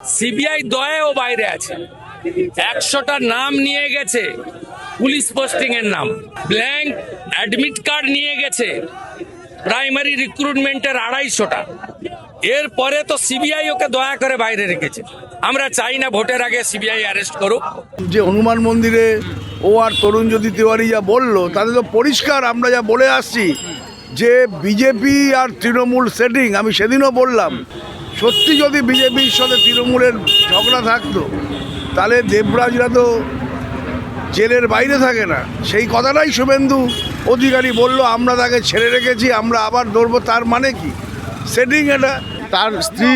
CBI দয়াও বাইরে আছে। 100টা নাম নিয়ে গেছে, পুলিশ পোস্টিং এর নাম, ব্ল্যাঙ্ক অ্যাডমিট কার্ড নিয়ে গেছে, প্রাইমারি রিক্রুটমেন্টের 250টা। এরপরে তো সিবিআই ওকে দয়া করে বাইরে রেখেছে। আমরা চাই না ভোটের আগে সিবিআই অ্যারেস্ট করুক। যে হনুমান মন্দিরে ও আর তরুণজ্যোতি তিওয়ারি যা বললো তাতে তো পরিষ্কার আমরা যা বলে আসছি যে বিজেপি আর তৃণমূল সেটিং। আমি সেদিনও বললাম, সত্যি যদি বিজেপির সাথে তৃণমূলের ঝগড়া থাকতো তাহলে দেবরাজরা তো জেলের বাইরে থাকে না। সেই কথাটাই শুভেন্দু অধিকারী বলল, আমরা তাকে ছেড়ে রেখেছি, আমরা আবার ধরবো। তার মানে কি সেটিং এটা? তার স্ত্রী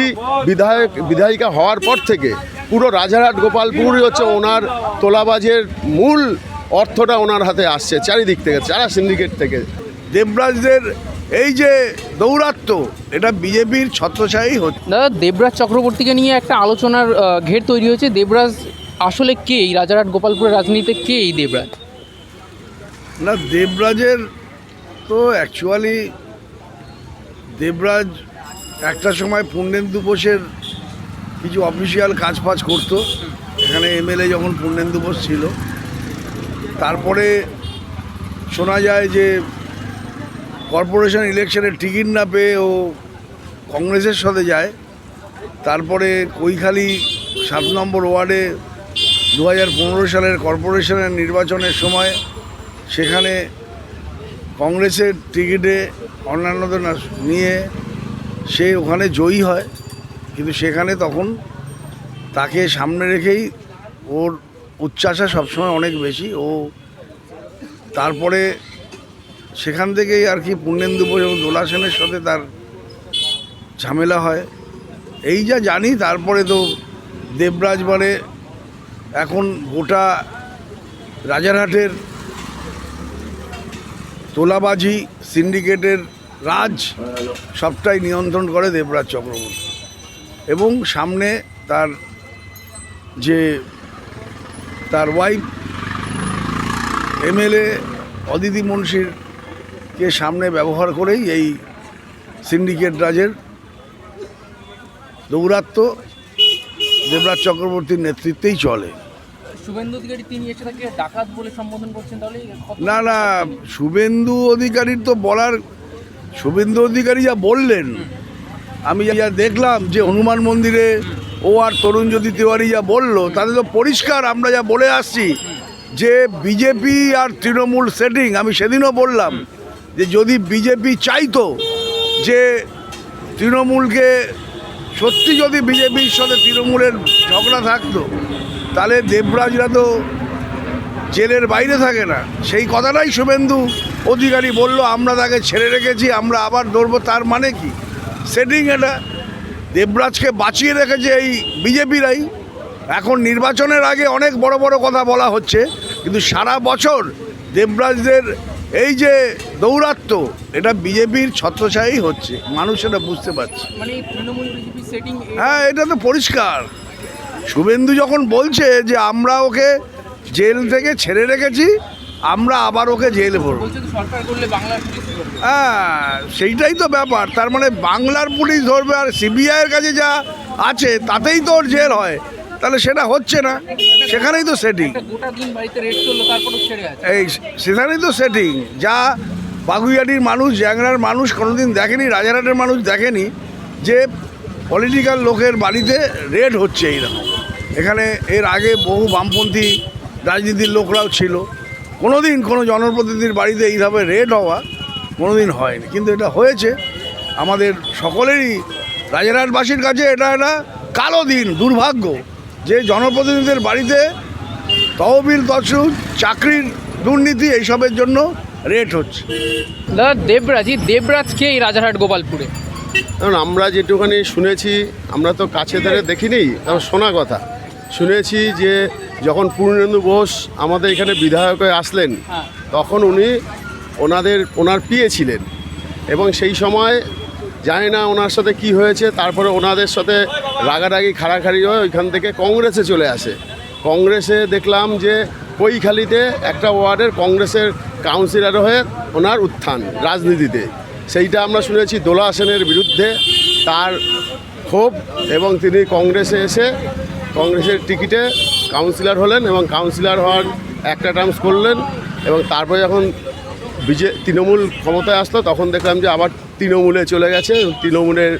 বিধায়িকা হওয়ার পর থেকে পুরো রাজারহাট গোপালপুরই হচ্ছে ওনার তোলাবাজের মূল অর্থটা ওনার হাতে আসছে চারিদিক থেকে, চারা সিন্ডিকেট থেকে। দেবরাজদের এই যে দৌরাত্ম্য, এটা বিজেপির ছত্রছায়াই হচ্ছে। দাদা, দেবরাজ চক্রবর্তীকে নিয়ে একটা আলোচনার ঘের তৈরি হয়েছে। দেবরাজ আসলে কে? এই রাজারহাট গোপালপুরের রাজনীতিতে কে এই দেবরাজ? না, দেবরাজের তো অ্যাকচুয়ালি দেবরাজ একটা সময় পূর্ণেন্দু বোসের কিছু অফিসিয়াল কাজ ফাজ করতো এখানে, এমএলএ যখন পূর্ণেন্দু বোস ছিল। তারপরে শোনা যায় যে কর্পোরেশন ইলেকশনের টিকিট না পেয়ে ও কংগ্রেসের সাথে যায়। তারপরে কৈখালি 7 নম্বর ওয়ার্ডে 2015 সালের কর্পোরেশনের নির্বাচনের সময় সেখানে কংগ্রেসের টিকিটে অন্যান্যদের নিয়ে সে ওখানে জয়ী হয়, কিন্তু সেখানে তখন তাকে সামনে রেখেই ওর উচ্চাসা সবসময় অনেক বেশি। ও তারপরে সেখান থেকেই আর কি পূর্ণেন্দু বোস এবং দোলা সেনের সাথে তার ঝামেলা হয়, এই যা জানি। তারপরে তো দেবরাজ মানে এখন গোটা রাজারহাটের তোলাবাজি সিন্ডিকেটের রাজ সবটাই নিয়ন্ত্রণ করে দেবরাজ চক্রবর্তী। এবং সামনে তার যে তার ওয়াইফ এমএলএ অদিতি মুন্সিরকে সামনে ব্যবহার করেই এই সিন্ডিকেট রাজের দৌরাত্ম্য দেবরাজ চক্রবর্তীর নেতৃত্বেই চলে। শুভেন্দু অধিকারী তিনি এসে তাকে ডাকাত বলে সম্বোধন করছেন, তাহলে না না, শুভেন্দু অধিকারীর তো বলার, শুভেন্দু অধিকারী যা বললেন, আমি যা দেখলাম যে হনুমান মন্দিরে ও আর তরুণজ্যোতি তিওয়ারি যা বললো তাতে তো পরিষ্কার আমরা যা বলে আসছি যে বিজেপি আর তৃণমূল সেটিং। আমি সেদিনও বললাম যে যদি বিজেপি চাইতো যে তৃণমূলকে, সত্যি যদি বিজেপির সাথে তৃণমূলের ঝগড়া থাকতো তাহলে দেবরাজরা তো জেলের বাইরে থাকে না। সেই কথাটাই শুভেন্দু অধিকারী বলল, আমরা তাকে ছেড়ে রেখেছি, আমরা আবার ধরবো। তার মানে কি সেটিং এটা? দেবরাজকে বাঁচিয়ে রেখেছে এই বিজেপিরাই। এখন নির্বাচনের আগে অনেক বড় বড় কথা বলা হচ্ছে, কিন্তু সারা বছর দেবরাজদের এই যে দৌরাত্ম্য, এটা বিজেপির ছত্রছায়াই হচ্ছে। মানুষ এটা বুঝতে পারছে। মানে তৃণমূল বিজেপি সেটিং। হ্যাঁ, এটা তো পরিষ্কার। শুভেন্দু যখন বলছে যে আমরা ওকে জেল থেকে ছেড়ে রেখেছি, আমরা আবার ওকে জেলে ভরবো, সরকার করলে বাংলার পুলিশ করবে। হ্যাঁ সেইটাই তো ব্যাপার। তার মানে বাংলার পুলিশ ধরবে আর সিবিআইয়ের কাছে যা আছে তাতেই তো ওর জেল হয়, তাহলে সেটা হচ্ছে না। সেখানেই তো সেটিং। গোটা দিন বাড়িতে রেড করলো, তারপরে ছেড়ে আছে। এই সেখানেই তো সেটিং। যা বাগুইয়াটির মানুষ, জ্যাংরার মানুষ কোনোদিন দেখেনি, রাজারহাটের মানুষ দেখেনি যে পলিটিক্যাল লোকের বাড়িতে রেড হচ্ছে এইরকম। এখানে এর আগে বহু বামপন্থী রাজনীতির লোকরাও ছিল, কোনোদিন কোনো জনপ্রতিনিধির বাড়িতে এইভাবে রেড হওয়া কোনোদিন হয়নি, কিন্তু এটা হয়েছে। আমাদের সকলেরই রাজারহাটবাসীর কাছে এটা একটা কালো দিন, দুর্ভাগ্য যে জনপ্রতিনিধিদের বাড়িতে তহবিল তছরুপ, চাকরির দুর্নীতি, এইসবের জন্য রেড হচ্ছে। দাদা, দেবরাজ কে এই রাজারহাট গোপালপুরে? কারণ আমরা যেটুখানি শুনেছি, আমরা তো কাছে ধরে দেখিনি, তবে শোনা কথা শুনেছি যে যখন পূর্ণেন্দু বোস আমাদের এখানে বিধায়ক হয়ে আসলেন, তখন উনি ওনার পিএ ছিলেন। এবং সেই সময় জানি না ওনার সাথে কি হয়েছে, তারপরে ওনাদের সাথে রাগারাগি খাড়াখাড়ি হয়ে ওইখান থেকে কংগ্রেসে চলে আসে। কংগ্রেসে দেখলাম যে কৈখালিতে একটা ওয়ার্ডের কংগ্রেসের কাউন্সিলর হয়ে ওনার উত্থান রাজনীতিতে। সেইটা আমরা শুনেছি দোলা সেনের বিরুদ্ধে তার ক্ষোভ, এবং তিনি কংগ্রেসে এসে কংগ্রেসের টিকিটে কাউন্সিলর হলেন এবং কাউন্সিলর হওয়ার একটা টার্মস করলেন, এবং তারপরে যখন তৃণমূল ক্ষমতায় আসলো তখন দেখলাম যে আবার তৃণমূলে চলে গেছে। তৃণমূলের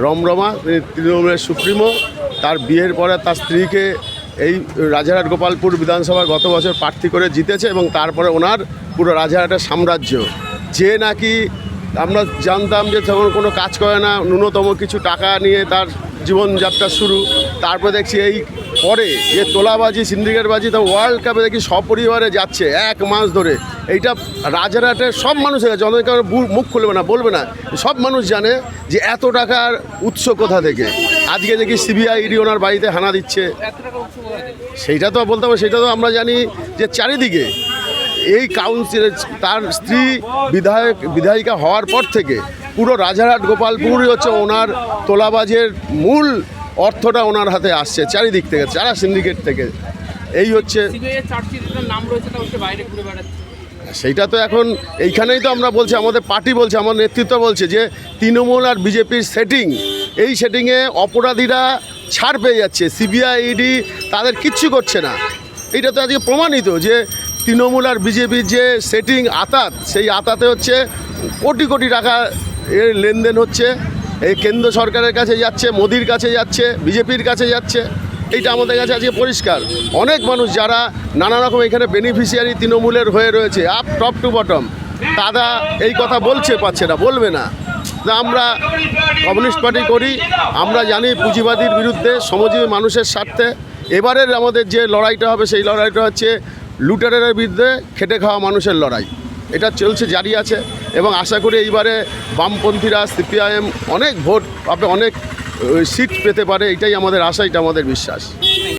রমরমা, তিনি তৃণমূলের সুপ্রিমো। তার বিয়ের পরে তার স্ত্রীকে এই রাজারহাট গোপালপুর বিধানসভা গত বছর প্রার্থী করে জিতেছে, এবং তারপরে ওনার পুরো রাজারহাটের সাম্রাজ্য, যে নাকি আমরা জানতাম যে যখন কোনো কাজ করে না, ন্যূনতম কিছু টাকা নিয়ে তার জীবনযাত্রা শুরু, তারপরে দেখছি এই পরে যে তোলাবাজি সিন্ডিকেটবাজি, তা ওয়ার্ল্ড কাপে দেখি সপরিবারে যাচ্ছে 1 মাস ধরে। এইটা রাজারহাটের সব মানুষের কাছে, অনেকে মুখ খুলবে না, বলবে না, সব মানুষ জানে যে এত টাকার উৎস কোথা থেকে। আজকে দেখি সিবিআই ওনার বাড়িতে হানা দিচ্ছে, সেইটা তো বলতে হবে, সেটা তো আমরা জানি যে চারিদিকে এই কাউন্সিল, তার স্ত্রী বিধায়িকা হওয়ার পর থেকে পুরো রাজারহাট গোপালপুরই হচ্ছে ওনার তোলাবাজের মূল অর্থটা ওনার হাতে আসছে চারিদিক থেকে, যারা সিন্ডিকেট থেকে। এই হচ্ছে সেইটা তো এখন এইখানেই তো আমরা বলছি, আমাদের পার্টি বলছে, আমার নেতৃত্ব বলছে যে তৃণমূল আর বিজেপির সেটিং, এই সেটিংয়ে অপরাধীরা ছাড় পেয়ে যাচ্ছে, সিবিআই ইডি তাদের কিচ্ছু করছে না। এইটা তো আজকে প্রমাণিত যে তৃণমূল আর বিজেপির যে সেটিং আতাত, সেই আতাতে হচ্ছে কোটি কোটি টাকা এর লেনদেন হচ্ছে, এই কেন্দ্র সরকারের কাছে যাচ্ছে, মোদির কাছে যাচ্ছে, বিজেপির কাছে যাচ্ছে। এইটা আমাদের কাছে আজকে পরিষ্কার। অনেক মানুষ যারা নানা রকম এখানে বেনিফিশিয়ারি তৃণমূলের হয়ে রয়েছে, আপ টপ টু বটম, তারা এই কথা পারছে না, বলবে না। আমরা কমিউনিস্ট পার্টি করি, আমরা জানি পুঁজিবাদীর বিরুদ্ধে, শ্রমজীবী মানুষের স্বার্থে। এবারের আমাদের যে লড়াইটা হবে সেই লড়াইটা হচ্ছে লুটেরারের বিরুদ্ধে খেটে খাওয়া মানুষের লড়াই। এটা চলছে, জারি আছে, এবং আশা করি এইবারে বামপন্থীরা, সিপিআইএম অনেক ভোট পাবে, অনেক সিট পেতে পারে। এটাই আমাদের আশা, এটা আমাদের বিশ্বাস।